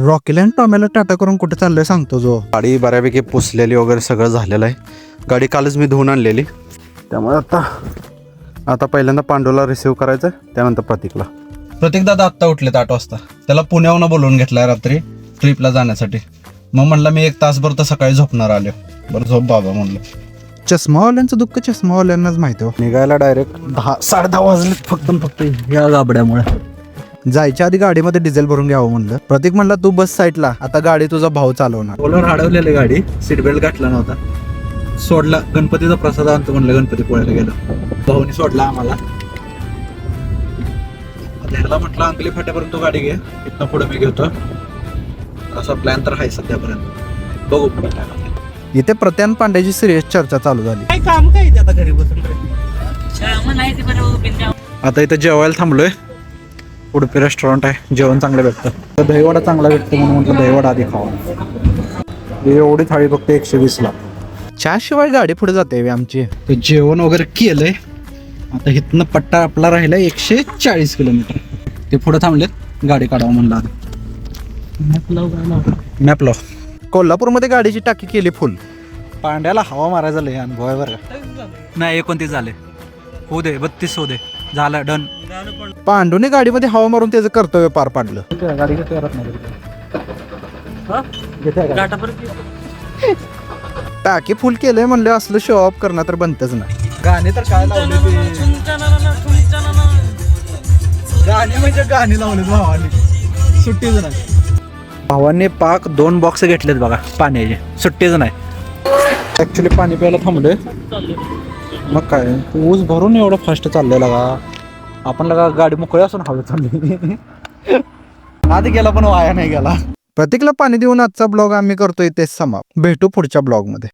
रॉकीला आणि टॉम्याला टाटा करून कुठे चाललोय सांगतो जो. गाडी बऱ्यापैकी पुसलेली वगैरे सगळं झालेलं आहे. गाडी कालच मी धुवून आणलेली, त्यामुळे आता पहिल्यांदा पांडूला रिसिव्ह करायचं, त्यानंतर प्रतीकला. प्रतीक दादा आत्ता उठलेत 8 वाजता. त्याला पुण्याहून बोलवून घेतलाय रात्री ट्रिपला जाण्यासाठी. मग म्हणलं मी 1 तासभर तर सकाळी झोपणार आलो. बरं झोप बाबा म्हणलं. चष्मावाल्यांचं दुःख चष्मावाल्यांनाच माहिती हो. निघायला डायरेक्ट 10-10:30 वाजले फक्त या गाबड्यामुळे. जायच्या आधी गाडीमध्ये डिझेल भरून घ्यावं म्हणलं. प्रतीक म्हणला तू बस साईडला, आता गाडी तुझा भाऊ चालवणार. बोलवर अडवलेली गाडी, सीट बेल्ट घातला नव्हता. सोडला, गणपतीचा प्रसाद आणतो म्हणलं, गणपती पोळ्याला गेलो. भाऊनी सोडला आम्हाला. ह्याला म्हटलं अंकली फाट्यापर्यंत गाडी घे, इथनं पुढे मी घेतो. असा प्लॅन तर आहे सध्यापर्यंत, बघू पुढे काय होतंय. इथे प्रत्यान पांड्याची सिरियस चर्चा चालू झाली. काय काम काय ते आता घरी बसून. आता इथं जेवायला थांबलोय. उडपी रेस्टॉरंट आहे, जेवण चांगलं भेटतं. तर दहीवडा चांगला भेटतो म्हणून म्हटलं दहीवडा आधी खावा. एवढी थाळी फक्त 120ला. चहाशिवाय गाडी पुढे जाते आमची. तर जेवण वगैरे केलंय. आता इथनं पट्टा आपला राहिला 140 किलोमीटर. ते पुढे थांबलेत, गाडी काढावं म्हणलं आधी. मॅप लाव. कोल्हापूरमध्ये गाडीची टाकी केली फुल. पांड्याला हवा मारायचा लय अनुभव आहे बरं का. नाही 29 झाले, होऊ दे 32 होऊ दे, झालं डन. पांडूने गाडीमध्ये हवा मारून त्याचं कर्तव्य पार पाडलं. गाडी घेते टाकी फुल केलंय म्हणलं, असलं शो ऑफ करणं तर बनतच ना. गाणे तर काय लावले, गाणे म्हणजे गाणे लावले भावाने, सुट्टीच नाही. भावाने पाक 2 बॉक्स घेतलेत बघा पाण्याचे, सुट्टीच नाही. ऍक्च्युली पाणी प्यायला थांबलोय. मग काय ऊस भरून एवढं फास्ट चाललेला का आपण लगा, गाडी मोकळी असून हवे चालली. आधी गेला पण वाया नाही गेला. प्रतीकला पाणी देऊन आजचा ब्लॉग आम्ही करतोय तेच समाप्त. भेटू पुढच्या ब्लॉग मध्ये.